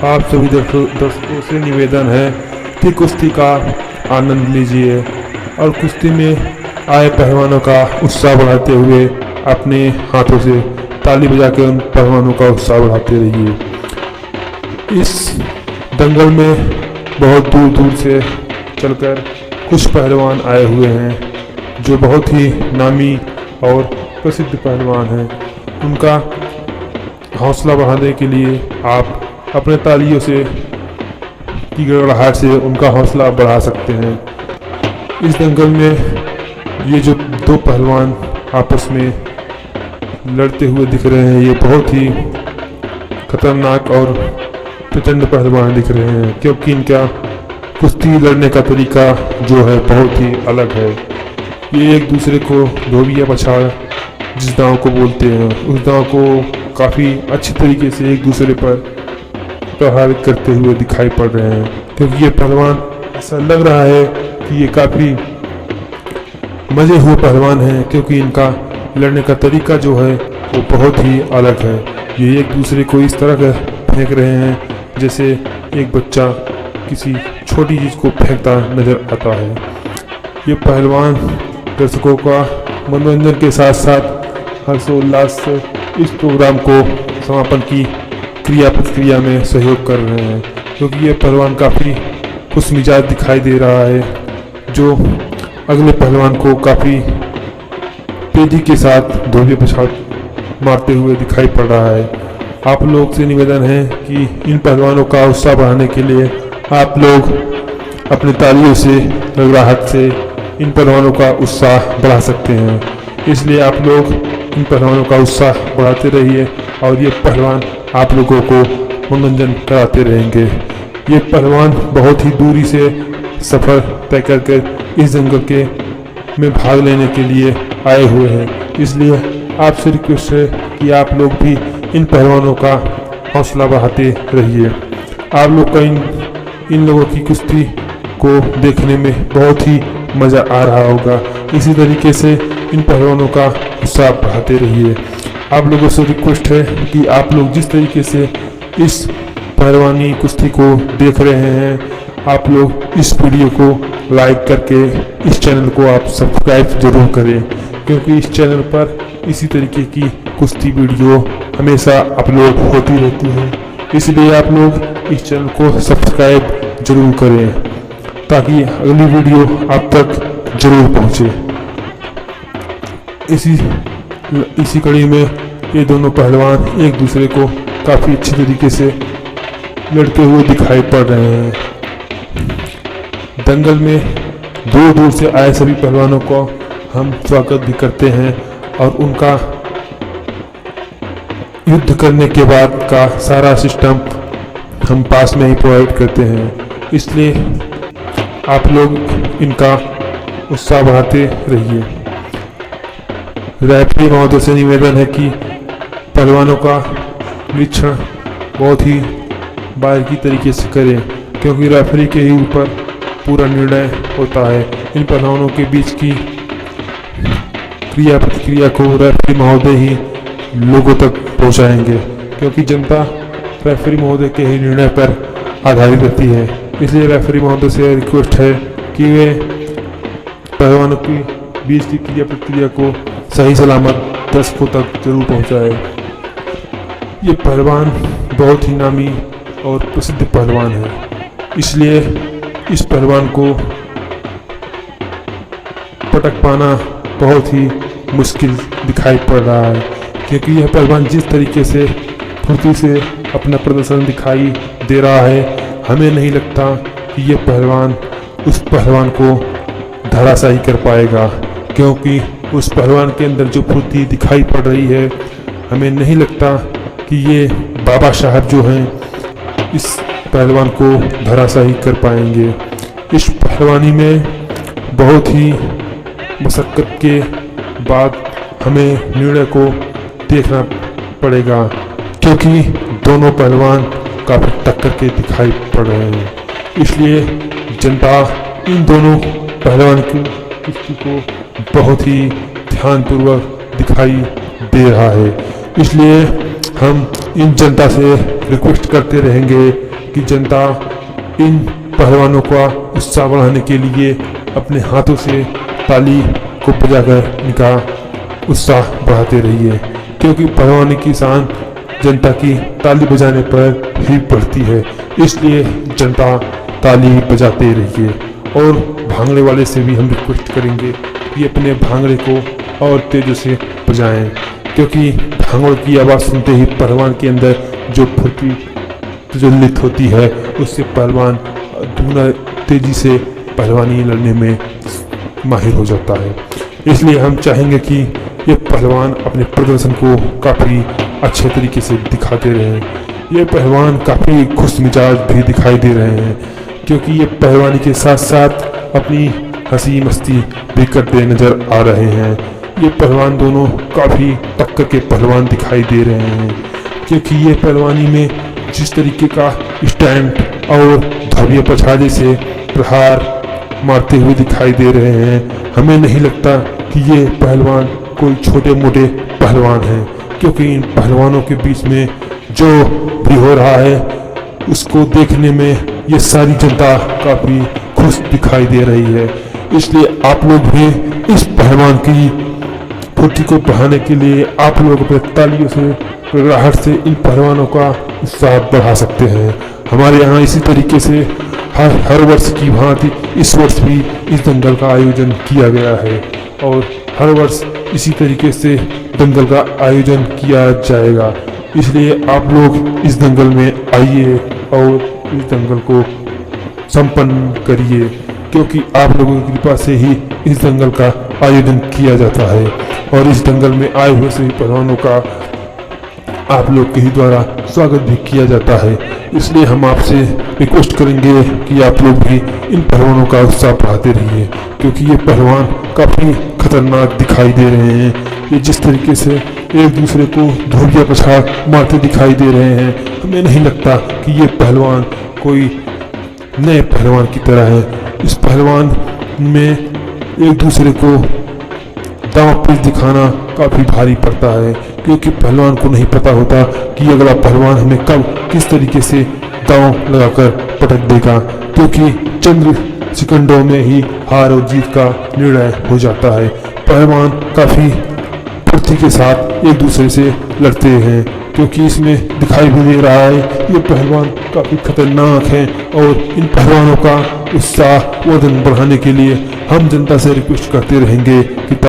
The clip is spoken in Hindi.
आप सभी दर्शकों से निवेदन है कि कुश्ती का आनंद लीजिए और कुश्ती में आए पहलवानों का उत्साह बढ़ाते हुए अपने हाथों से ताली बजा के उन पहलवानों का उत्साह बढ़ाते रहिए। इस दंगल में बहुत दूर दूर से चलकर कुछ पहलवान आए हुए हैं जो बहुत ही नामी और प्रसिद्ध पहलवान हैं। उनका हौसला बढ़ाने के लिए आप अपने तालियों से की गड़गड़ाहट से उनका हौसला बढ़ा सकते हैं। इस दंगल में ये जो दो पहलवान आपस में लड़ते हुए दिख रहे हैं, ये बहुत ही खतरनाक और प्रचंड पहलवान दिख रहे हैं, क्योंकि इनका कुश्ती लड़ने का तरीका जो है बहुत ही अलग है। ये एक दूसरे को धोबिया पछाड़ जिस दांव को बोलते हैं, उस दांव को काफ़ी अच्छी तरीके से एक दूसरे पर प्रभावित करते हुए दिखाई पड़ रहे हैं, क्योंकि ये पहलवान ऐसा लग रहा है कि ये काफ़ी मजे हुए पहलवान हैं, क्योंकि इनका लड़ने का तरीका जो है वो बहुत ही अलग है। ये एक दूसरे को इस तरह का फेंक रहे हैं जैसे एक बच्चा किसी छोटी चीज़ को फेंकता नजर आता है। ये पहलवान दर्शकों का मनोरंजन के साथ साथ हर्षोल्लास से इस प्रोग्राम को समापन की क्रिया प्रतिक्रिया में सहयोग कर रहे हैं, क्योंकि ये पहलवान काफ़ी खुशमिजाज दिखाई दे रहा है, जो अगले पहलवान को काफ़ी तेजी के साथ धोबी पछाड़ मारते हुए दिखाई पड़ रहा है। आप लोग से निवेदन है कि इन पहलवानों का उत्साह बढ़ाने के लिए आप लोग अपने तालियों से गड़गड़ाहट से इन पहलवानों का उत्साह बढ़ा सकते हैं। इसलिए आप लोग इन पहलवानों का उत्साह बढ़ाते रहिए और ये पहलवान आप लोगों को मनोरंजन कराते रहेंगे। ये पहलवान बहुत ही दूरी से सफ़र तय करके इस दंगल के में भाग लेने के लिए आए हुए हैं। इसलिए आपसे रिक्वेस्ट है कि आप लोग भी इन पहलवानों का हौसला बढ़ाते रहिए। आप लोग का इन लोगों की कुश्ती को देखने में बहुत ही मज़ा आ रहा होगा। इसी तरीके से इन पहलवानों का उत्साह बढ़ाते रहिए। आप लोगों से रिक्वेस्ट है कि आप लोग जिस तरीके से इस पहलवानी कुश्ती को देख रहे हैं, आप लोग इस वीडियो को लाइक करके इस चैनल को आप सब्सक्राइब जरूर करें, क्योंकि इस चैनल पर इसी तरीके की कुश्ती वीडियो हमेशा अपलोड होती रहती है। इसलिए आप लोग इस चैनल को सब्सक्राइब जरूर करें ताकि अगली वीडियो आप तक जरूर पहुंचे। इसी कड़ी में ये दोनों पहलवान एक दूसरे को काफ़ी अच्छी तरीके से लड़ते हुए दिखाई पड़ रहे हैं। दंगल में दूर दूर से आए सभी पहलवानों को हम स्वागत भी करते हैं और उनका युद्ध करने के बाद का सारा सिस्टम हम पास में ही प्रोवाइड करते हैं। इसलिए आप लोग इनका उत्साह बढ़ाते रहिए। रेफरी महोदय से निवेदन है कि पहलवानों का निरीक्षण बहुत ही बारीकी तरीके से करें, क्योंकि रेफरी के ही ऊपर पूरा निर्णय होता है। इन पहलवानों के बीच की क्रिया प्रतिक्रिया को रेफरी महोदय ही लोगों तक पहुंचाएंगे, क्योंकि जनता रेफरी महोदय के ही निर्णय पर आधारित रहती है। इसलिए रेफरी महोदय से रिक्वेस्ट है कि वे पहलवानों की बीच की क्रिया प्रतिक्रिया को सही सलामत दर्शकों तक जरूर पहुंचाए। ये पहलवान बहुत ही नामी और प्रसिद्ध पहलवान है, इसलिए इस पहलवान को पटक पाना बहुत ही मुश्किल दिखाई पड़ रहा है, क्योंकि यह पहलवान जिस तरीके से फुर्ती से अपना प्रदर्शन दिखाई दे रहा है, हमें नहीं लगता कि यह पहलवान उस पहलवान को धराशायी कर पाएगा, क्योंकि उस पहलवान के अंदर जो फुर्ती दिखाई पड़ रही है, हमें नहीं लगता कि ये बाबा साहब जो हैं इस पहलवान को धराशायी कर पाएंगे। इस पहलवानी में बहुत ही मशक्क़त के बाद हमें निर्णय को देखना पड़ेगा, क्योंकि दोनों पहलवान काफ़ी टक्कर के दिखाई पड़ रहे हैं। इसलिए जनता इन दोनों पहलवान की कुश्ती को बहुत ही ध्यानपूर्वक दिखाई दे रहा है। इसलिए हम इन जनता से रिक्वेस्ट करते रहेंगे कि जनता इन पहलवानों का उत्साह बढ़ाने के लिए अपने हाथों से ताली को बजाकर इनका उत्साह बढ़ाते रहिए, क्योंकि पहलवानी की शान जनता की ताली बजाने पर ही बढ़ती है। इसलिए जनता ताली बजाते रहिए। और भांगड़े वाले से भी हम रिक्वेस्ट करेंगे कि अपने भांगड़े को और तेज़ी से बजाएं, क्योंकि भांगड़े की आवाज़ सुनते ही पहलवान के अंदर जो फुर्ती तजल्लित होती है, उससे पहलवान दूना तेज़ी से पहलवानी लड़ने में माहिर हो जाता है। इसलिए हम चाहेंगे कि ये पहलवान अपने प्रदर्शन को काफ़ी अच्छे तरीके से दिखाते रहें। ये पहलवान काफ़ी खुश मिजाज भी दिखाई दे रहे हैं, क्योंकि ये पहलवानी के साथ साथ अपनी हंसी मस्ती भी करते नज़र आ रहे हैं। ये पहलवान दोनों काफ़ी टक्कर के पहलवान दिखाई दे रहे हैं, क्योंकि ये पहलवानी में जिस तरीके का स्टैंड और धैर्य पछाड़े से प्रहार मारते हुए दिखाई दे रहे हैं, हमें नहीं लगता कि ये पहलवान कोई छोटे मोटे पहलवान हैं, क्योंकि इन पहलवानों के बीच में जो भी हो रहा है उसको देखने में ये सारी जनता काफ़ी खुश दिखाई दे रही है। इसलिए आप लोग भी इस पहलवान की फुर्ती को बढ़ाने के लिए आप लोग अपने तालियों से, गड़गड़ाहट से इन पहलवानों का उत्साह बढ़ा सकते हैं। हमारे यहाँ इसी तरीके से हर वर्ष की भांति इस वर्ष भी इस दंगल का आयोजन किया गया है, और हर वर्ष इसी तरीके से दंगल का आयोजन किया जाएगा। इसलिए आप लोग इस दंगल में आइए और इस दंगल को संपन्न करिए, क्योंकि आप लोगों की कृपा से ही इस दंगल का आयोजन किया जाता है, और इस दंगल में आए हुए सभी पहलवानों का आप लोग के ही द्वारा स्वागत भी किया जाता है। इसलिए हम आपसे रिक्वेस्ट करेंगे कि आप लोग भी इन पहलवानों का उत्साह बढ़ाते रहिए, क्योंकि ये पहलवान काफ़ी खतरनाक दिखाई दे रहे हैं। ये जिस तरीके से एक दूसरे को धूलिया पछाड़ मारते दिखाई दे रहे हैं, हमें नहीं लगता कि ये पहलवान कोई नए पहलवान की तरह है। इस पहलवान में एक दूसरे को दांव पेच दिखाना काफ़ी भारी पड़ता है, क्योंकि पहलवान को नहीं पता होता कि अगला पहलवान हमें कब किस तरीके से दांव लगाकर पटक देगा, क्योंकि चंद सेकंडों में ही हार और जीत का निर्णय हो जाता है। पहलवान काफ़ी फुर्ती के साथ एक दूसरे से लड़ते हैं, क्योंकि इसमें दिखाई भी दे रहा है ये पहलवान काफ़ी खतरनाक हैं। और इन पहलवानों का उत्साह वर्धन बढ़ाने के लिए हम जनता से रिक्वेस्ट करते रहेंगे कि